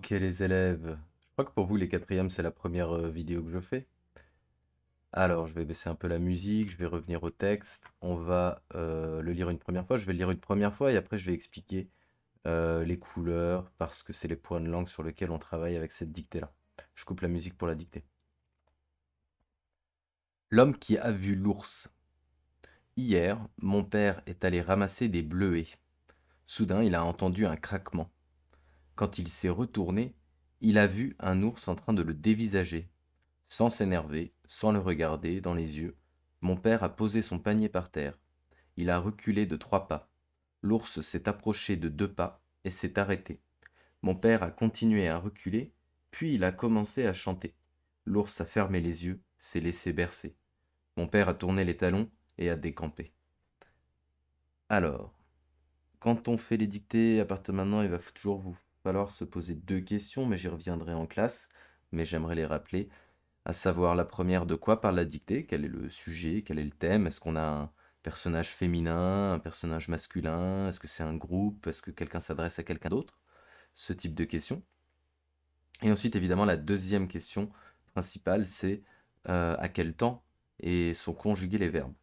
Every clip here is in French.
Ok les élèves, je crois que pour vous les quatrièmes c'est la première vidéo que je fais. Alors je vais baisser un peu la musique, je vais revenir au texte, on va le lire une première fois, je vais le lire une première fois et après je vais expliquer les couleurs parce que c'est les points de langue sur lesquels on travaille avec cette dictée-là. Je coupe la musique pour la dictée. L'homme qui a vu l'ours. Hier, mon père est allé ramasser des bleuets. Soudain, il a entendu un craquement. Quand il s'est retourné, il a vu un ours en train de le dévisager. Sans s'énerver, sans le regarder dans les yeux, mon père a posé son panier par terre. Il a reculé de 3 pas. L'ours s'est approché de 2 pas et s'est arrêté. Mon père a continué à reculer, puis il a commencé à chanter. L'ours a fermé les yeux, s'est laissé bercer. Mon père a tourné les talons et a décampé. Alors, quand on fait les dictées, à partir de maintenant, il va toujours vous falloir se poser 2 questions, mais j'y reviendrai en classe, mais j'aimerais les rappeler. À savoir la première, de quoi parle la dictée, quel est le sujet, quel est le thème, est-ce qu'on a un personnage féminin, un personnage masculin, est-ce que c'est un groupe, est-ce que quelqu'un s'adresse à quelqu'un d'autre, ce type de questions. Et ensuite, évidemment, la deuxième question principale, c'est à quel temps et sont conjugués les verbes.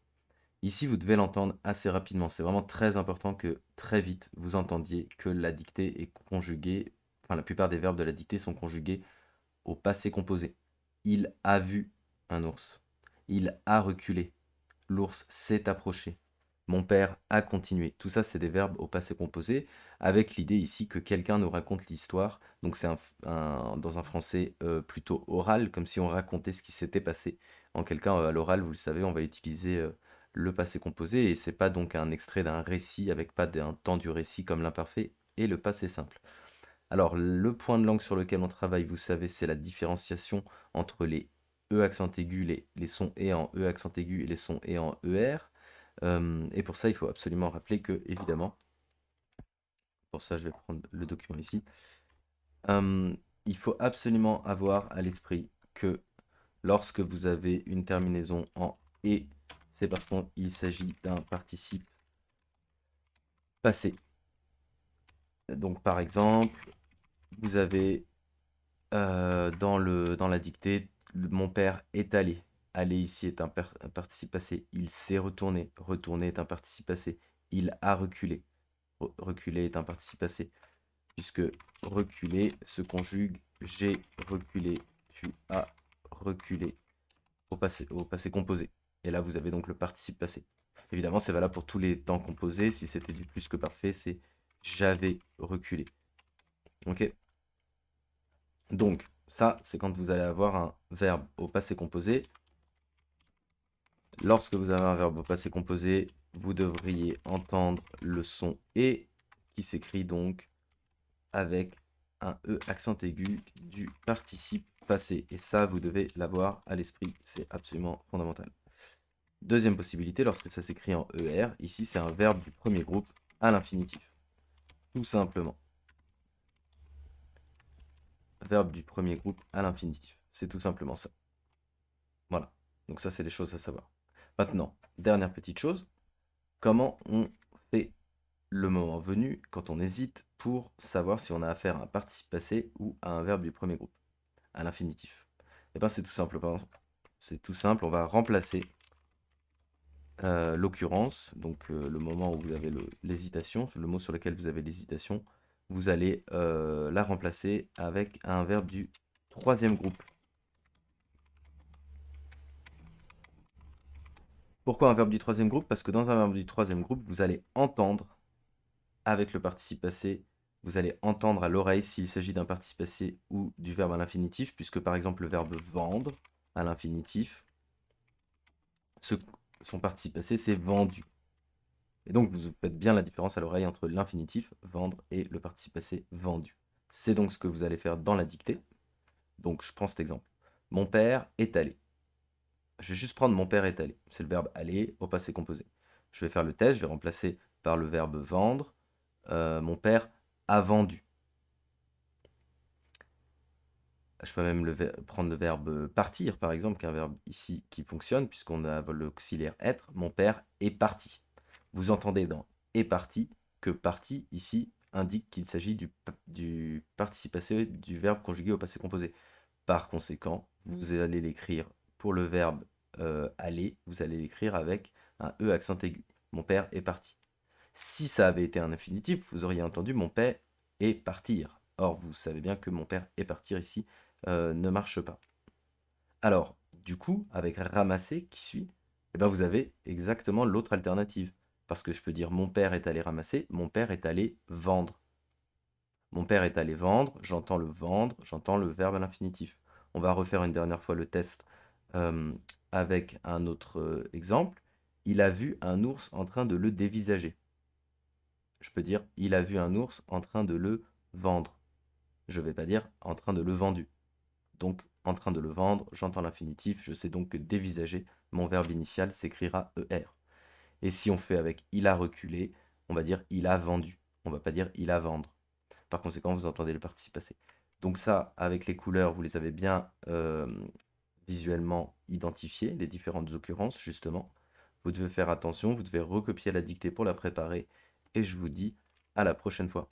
Ici, vous devez l'entendre assez rapidement. C'est vraiment très important que très vite, vous entendiez que la dictée est conjuguée, enfin la plupart des verbes de la dictée sont conjugués au passé composé. Il a vu un ours. Il a reculé. L'ours s'est approché. Mon père a continué. Tout ça, c'est des verbes au passé composé, avec l'idée ici que quelqu'un nous raconte l'histoire. Donc c'est dans un français plutôt oral, comme si on racontait ce qui s'était passé. En quelqu'un à l'oral, vous le savez, on va utiliser le passé composé, et c'est pas donc un extrait d'un récit avec pas d'un temps du récit comme l'imparfait et le passé simple. Alors, le point de langue sur lequel on travaille, vous savez, c'est la différenciation entre les E accent aigu, les sons E en E accent aigu et les sons E en ER. Et pour ça, il faut absolument rappeler que, évidemment, pour ça, je vais prendre le document ici. Euh, il faut absolument avoir à l'esprit que lorsque vous avez une terminaison en E, c'est parce qu'il s'agit d'un participe passé. Donc, par exemple, vous avez dans la dictée, mon père est allé. Aller ici est un participe passé. Il s'est retourné. Retourné est un participe passé. Il a reculé. Reculé est un participe passé. Puisque reculer se conjugue j'ai reculé, tu as reculé au passé composé. Et là, vous avez donc le participe passé. Évidemment, c'est valable pour tous les temps composés. Si c'était du plus que parfait, c'est j'avais reculé. Ok? Donc, ça, c'est quand vous allez avoir un verbe au passé composé. Lorsque vous avez un verbe au passé composé, vous devriez entendre le son et qui s'écrit donc avec un E accent aigu du participe passé. Et ça, vous devez l'avoir à l'esprit, c'est absolument fondamental. Deuxième possibilité, lorsque ça s'écrit en ER, ici c'est un verbe du premier groupe à l'infinitif. Tout simplement. Verbe du premier groupe à l'infinitif. C'est tout simplement ça. Voilà. Donc ça, c'est des choses à savoir. Maintenant, dernière petite chose, comment on fait le moment venu quand on hésite pour savoir si on a affaire à un participe passé ou à un verbe du premier groupe, à l'infinitif. Et bien c'est tout simple, on va remplacer l'occurrence, donc le moment où vous avez l'hésitation, le mot sur lequel vous avez l'hésitation, vous allez la remplacer avec un verbe du troisième groupe. Pourquoi un verbe du troisième groupe? Parce que dans un verbe du troisième groupe, vous allez entendre avec le participe passé, vous allez entendre à l'oreille s'il s'agit d'un participe passé ou du verbe à l'infinitif, puisque par exemple le verbe vendre à l'infinitif, son participe passé c'est vendu. Et donc vous faites bien la différence à l'oreille entre l'infinitif, vendre, et le participe passé vendu. C'est donc ce que vous allez faire dans la dictée. Donc je prends cet exemple. Mon père est allé. Je vais juste prendre mon père est allé. C'est le verbe aller au passé composé. Je vais faire le test, je vais remplacer par le verbe vendre. Mon père a vendu. Je peux même prendre le verbe partir, par exemple, qui est un verbe ici qui fonctionne, puisqu'on a l'auxiliaire être. Mon père est parti. Vous entendez dans est parti que parti, ici, indique qu'il s'agit du participe passé du verbe conjugué au passé composé. Par conséquent, vous allez l'écrire pour le verbe aller, vous allez l'écrire avec un E accent aigu. Mon père est parti. Si ça avait été un infinitif, vous auriez entendu mon père est partir. Or, vous savez bien que mon père est partir ici ne marche pas. Alors, du coup, avec ramasser qui suit, eh ben vous avez exactement l'autre alternative. Parce que je peux dire mon père est allé ramasser, mon père est allé vendre. Mon père est allé vendre, j'entends le vendre, j'entends le verbe à l'infinitif. On va refaire une dernière fois le test euh, avec un autre exemple. Il a vu un ours en train de le dévisager. Je peux dire il a vu un ours en train de le vendre. Je ne vais pas dire en train de le vendu. Donc en train de le vendre, j'entends l'infinitif, je sais donc que dévisager, mon verbe initial s'écrira ER. Et si on fait avec il a reculé, on va dire il a vendu. On va pas dire il a vendre. Par conséquent, vous entendez le participe passé. Donc ça, avec les couleurs, vous les avez bien visuellement identifiées, les différentes occurrences, justement. Vous devez faire attention, vous devez recopier la dictée pour la préparer. Et je vous dis à la prochaine fois.